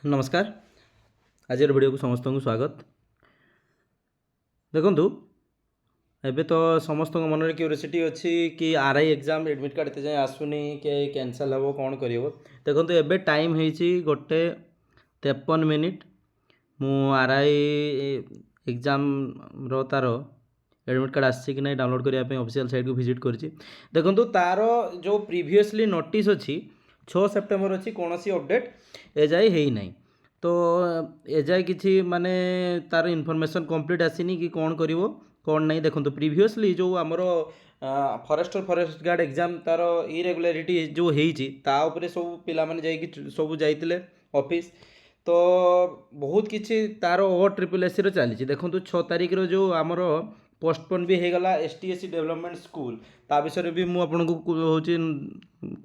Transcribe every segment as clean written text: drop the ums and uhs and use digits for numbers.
नमस्कार। आज वीडियो को समस्त को स्वागत। देखु एबे तो समस्त मन में क्यूरीयोसिटी अच्छी कि आरआई एग्जाम एडमिट कार्ड एत जाए आसुनी कि कैंसल हे कौन कर देखो एबे टाइम होती 1:53 मु आरआई एग्जाम रो तार एडमिट कार्ड आसी कि नहीं डाउनलोड करने ऑफिशियल साइट को विजिट कर देखो तार जो प्रीवियसली नोटिस अच्छी 6 सेप्टेम्बर अच्छी कौन अपडेट एजाए है नहीं तो एजाए किसी माने तार इनफॉरमेशन कंप्लीट आसीनी कि कौन करिवो कौन नहीं देखो प्रीवियसली जो आमर फॉरेस्ट गार्ड एग्जाम तार इरेगुलारिटी जो होती सब पिला माने जाइए सब जाइए ऑफिस तो बहुत किसी तार ओ ट्रिपल एस चली देखो 6 तारिख जो आमर पोस्टपोन भी होगला एसटीएससी डेवलपमेंट स्कूल ता विषय भी मुझे हूँ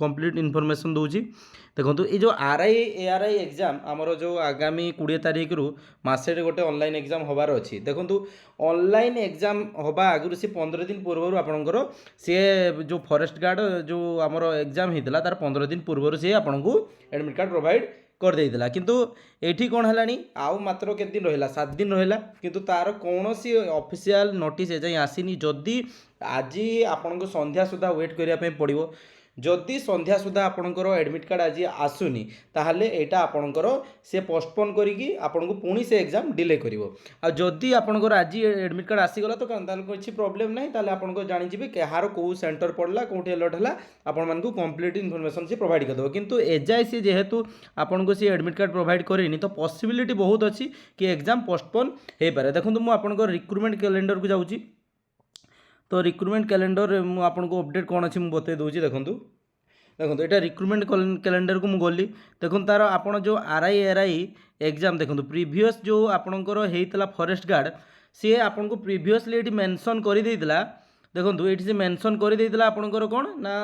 कंप्लीट इनफॉरमेशन दूसरी देखो ये जो आरआई एआरआई एग्जाम आमर जो आगामी 20 तारिख रु मसेटे गोटे ऑनलाइन एग्जाम होबार अच्छी देखो ऑनलाइन एग्जाम होबा आगु सी 15 दिन पूर्व आपणकर सी जो फॉरेस्ट गार्ड जो आमर एग्जाम होता तार 15 दिन पूर्व सी आपको एडमिट कार्ड प्रोवाइड कर देला किंतु एठी कौन है आउ मात्र के दिन रहा 7 दिन रहा किंतु तार कौन सी ऑफिशियल नोटिस एजाई आसीनी जदि आज आपण को संध्या सुधा वेट करने पड़ो जदि संध्या सुधा आपणकर एडमिट कार्ड आज आसुनी ताहले एटा आपणकर से पोस्टपोन करिकी आपनको पुणी से एग्जाम डिले करिवो आ जदि आपणकर आज एडमिट कार्ड आसीगला तो किसी प्रॉब्लम नहीं ताहले आपनको जानिजिबे कहार को सेंटर पड़ला कोठी अलर्ट हला आपण मानकु कंप्लीट इनफॉरमेशन से प्रोवाइड कर दो किंतु एजाए सी जेहेतु आपनको सी एडमिट कार्ड प्रोवाइड करेनी तो पॉसिबिलिटी बहुत अच्छी कि एग्जाम पोस्टपोन हो पारे देखो मुझे आपणकर रिक्रुटमेंट कैलेंडर को जाऊँगी तो रिक्रुटमेंट कैलेंडर आपको अपडेट कौन अच्छी मुझे बतई दूसरी देखो देखो यहाँ रिक्रुटमेंट कैलेंडर को मुझे गली देखो तार आप जो आरआई एआरआई एग्जाम देखो प्रीवियस जो आपणकर होता फॉरेस्ट गार्ड सी आपको प्रीवियसली ये मेंशन कर देला देखो ये मेंशन कर देला आपणकर कौन ना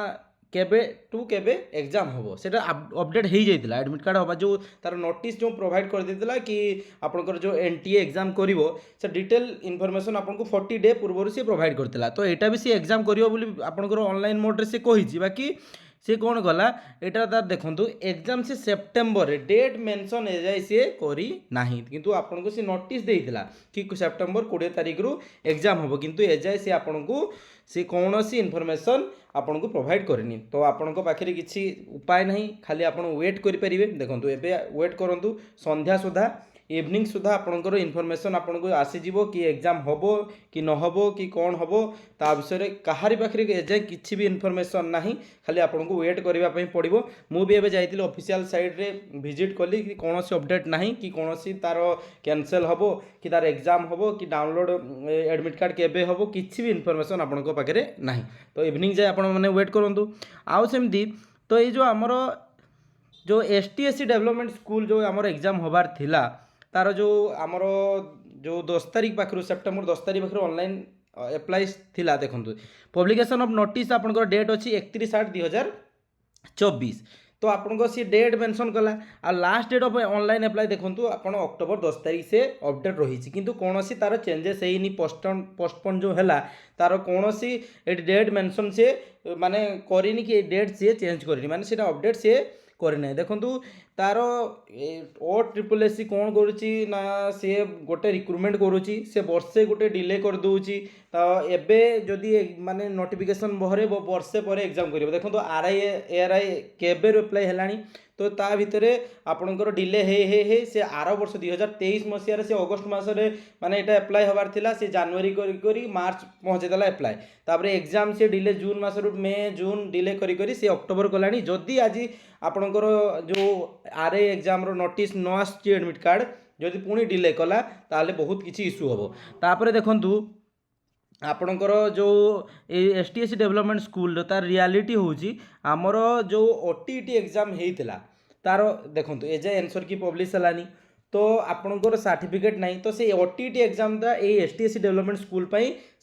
केबे टू केबे एग्जाम हम से अपडेट हो जाता एडमिट कार्ड हवा जो तार नोटिस जो प्रोवाइड कर देता कि आपंकर जो एनटीए एग्जाम कर से डिटेल इनफॉरमेशन आपको 40 डे पूर्व से प्रोवाइड करता तो यहाँ भी सी एग्जाम कर ऑनलाइन मोड्रे से कही बाकी सी कौन गला यहाँ तार देखो एग्जाम से सेप्टेम्बर डेट मेंशन एजाए सी करी नाही किंतु आपको सी नोटिस देइतिला कि सेप्टेम्बर 20 तारिख रु एग्जाम हम किंतु एजाए सी आपको सी कौन सी इनफॉरमेशन आपको प्रोवाइड करनी तो आपण पाखे किसी उपाय नहीं खाली आप वेट करेंगे देखो एवं वेट करूँ संध्या सुधा इवनिंग सुधा आपणकर इनफॉरमेशन आपको आसीज कि एग्जाम हम कि न हम कि कौन हम ता विषय कहारी पाखे एजाए किसी भी इनफॉरमेशन ना खाली आपको वेट करने पड़ो मुझे भी जाइए ऑफिशियल साइट रे विजिट कली कि कौन सी अपडेट ना कि कौन सी तार कैंसल हम कि तार एग्जाम हम कि डाउनलोड एडमिट कार्ड केबे हम किसी भी इनफॉरमेशन आपको पाखे ना तो इवनिंग जाए आपने वेट करूँ आउ सेमती तो ये जो आमर जो एसटीएससी डेवलपमेंट स्कूल जो आमर एग्जाम होबार थिला तार जो आमर जो 10 तारिख पाखु सेप्टेम्बर 10 तारिख पाखु ऑनलाइन एप्लाई थिला देखो पब्लिकेशन ऑफ नोटिस आपंकर डेट अच्छी 31/8/2024 तो आपको सी डेट मेंशन कला आ last date of online apply देखो आप अक्टोबर 10 तारिख से अपडेट रही किंतु कौन सी तार चेंजेस है पोस्टपोन जो है तार कौन सी डेट मेंशन से माने करिनी कि डेट सी चेंज करनी माने सीटा अपडेट सी करना देखो तार ओ ट्रिपल एस कौन करुच्ची ना सी गोटे रिक्रुटमेंट करुच्ची से वर्षे गोटे डिले कर दूची तो एबे जदि माने नोटिफिकेशन बहरे वर्षे पर एग्जाम कर देखो आरआई एआरआई केबे अप्लाई है तो ता भितर आपणकर डिले हे से आर वर्ष 2023 मसीह से अगस्ट मसरे माने एटा अप्लाई हबार थिला से जनवरी करी मार्च पहुँचेदेला अप्लाई तापर एग्जाम से डिले जून मसरु मे जून डिले करी से अक्टोबर कलानी जदि आज आपणकर जो आरआई एग्जाम रो नोटिस न आसची एडमिट कार्ड जदि पुणी डिले कला ताले बहुत किसी इश्यू हम तापर देखंतु आपणकर जो एसटीएससी डेवलपमेंट स्कूल तार रियालिटी होची आमर जो ओटीटी एग्जाम होता तार देखो एजाए आंसर की पब्लिश हलानी तो आपणकर सर्टिफिकेट नहीं तो से ओटीटी एग्जाम टा ये एसटीएससी डेवलपमेंट स्कूल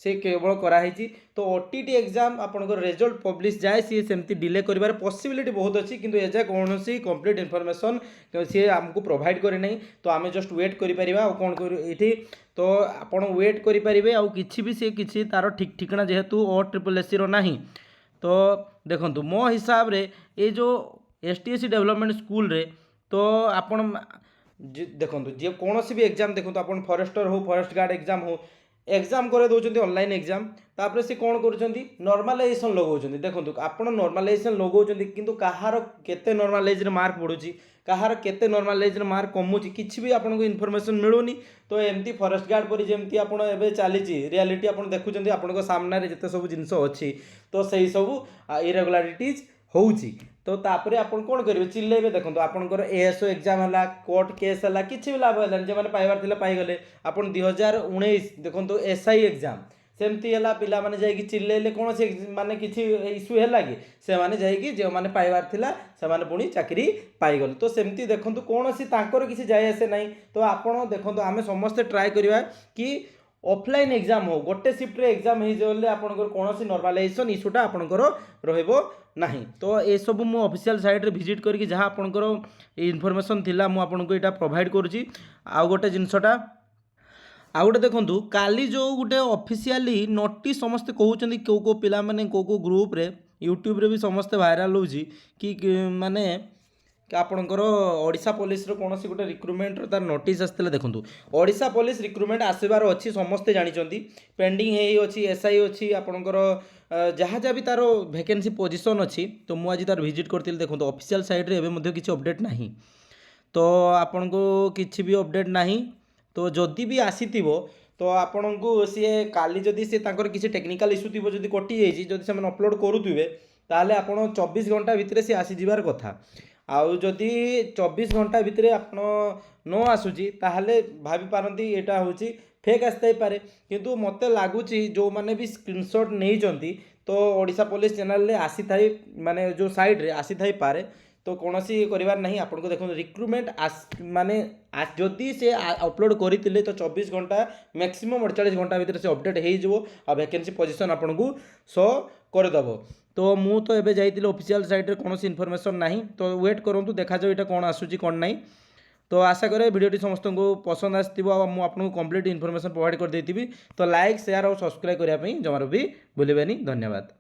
से केवल कराई तो ओटीटी एग्जाम आपणकर रिजल्ट पब्लिश जाए सी सेमती डिले कर पॉसिबिलिटी बहुत अच्छी किंतु एजाए कौन सी कंप्लीट इनफॉरमेशन सी आमको प्रोवाइड करे नहीं तो आम जस्ट वेट करें कौन कर ये तो आपड़ वेट करेंगे आउ कि भी सी किसी तार ठीक ठिकाना जेहेतु ओ ट्रिपल एस ना तो देखो मो हिसाब रे ये जो एसटीएससी डेवलपमेंट स्कूल रे तो आपण देखो जे कौन भी एग्जाम देखो आप फॉरेस्टर हो फॉरेस्ट गार्ड एग्जाम हो एग्जाम करे दौरान ऑनलाइन एग्जाम तापर से कौन कर नॉर्मलाइजेशन लगाउछन्ती देखो आप नॉर्मलाइजेशन लगाउछन्ती किंतु कहार केते नॉर्मलाइज मार्क बढ़ुची कहार केते नॉर्मलाइज मार्क कमुची किछि भी आपको इनफॉरमेशन मिलूनी तो एमती फॉरेस्ट गार्ड पर जमती आपण एबे चलीची रियलिटी आपण देखुछन्ती आपनको सामने जिते सब जिनस अच्छी तो सही सब इरेगुलारिटीज होउची तो तापर आपण कौन करेंगे चिल्लेबे देखो आपंकर एएसओ एग्जाम है कोर्ट केस है कि भी लाभ है जो मैंने पाइबार थिले पाइगले आपन 2019 देखो एसआई एग्जाम सेमती है पिला माने जाइए चिल्लेले कौन से माने किसी इश्यू है कि से माने जाइए जो मैंने पाइबार थिला से माने पुणी चाकरी पाइगले तो सेमती देखो कौन सी तांकर किसी जाए आसे नहीं तो आपण देखो आम समस्ते ट्राए करवा कि ऑफलाइन एग्जाम हो गोटे शिफ्ट रे एग्जाम हो आपंकर कौन सी नॉर्मलाइजेशन इश्यूटा आपंकर रहिबो नहीं तो ये सब मु ऑफिशियल साइट रे विजिट करके जहाँ आपंकर इनफॉरमेशन थिला मु आपनको एटा प्रोवाइड करुची आ गोटे जिनसटा आ गोटे देखंतु काली जो गोटे ऑफिशियली नोटिस समस्ते कहउचंदी को पिला माने को ग्रुप रे यूट्यूब रे भी समस्ते वायरल होउची कि माने आपणकर ओडिशा पुलिस कौन गोटे रिक्रुटमेंट तार नोटिस आसला देखो ओडिशा पुलिस रिक्रुटमेंट आसबार अच्छी समस्ते जानते पेंडिंग है एसआई अच्छी आपणकर जहाँ जहाँ भी तार वैकेंसी पोजीशन अच्छी तो मुझे तार विजिट करती देखो ऑफिशियल साइट रे किसी अपडेट नहीं तो आपन को किसी भी अपडेट नहीं तो जदि भी आसी तो आपण को सी काली जदि सी किसी टेक्निकल इश्यू थी जब कटि जाइए जब से अपलोड करुवे ताहले आपण 24 घंटा भितर सी आसी जिबार कथा आउ जदि 24 घंटा भितर आप न आसूची ताहले भाभी पारती यहाँ हूँ फेक आसता पारे किंतु मत लगुच जो मैंने भी स्क्रीनशॉट नहीं तो ओडिशा पुलिस चैनल रे आसी थाई माने जो साइड रे आसी थाई पारे तो कौन सी करार नहीं आपको देखो रिक्रुटमेंट माने जदि से अपलोड करते तो 24 घंटा मैक्सिमम 48 घंटा भितर से अपडेट हो वैकेंसी पोजीशन आपन को शो करदेव तो मु तो एबे जाइए ऑफिशियल साइट रे कौन इनफॉरमेशन नहीं तो वेट करूँ देखा जाओ यहाँ कौन आसूँ कौन नहीं तो आशा करे वीडियोटी समस्त को पसंद आसो आपको कंप्लीट इनफॉरमेशन प्रोवाइड कर देती तो लाइक शेयर और सब्सक्राइब करने जमार भी भूलें धन्यवाद।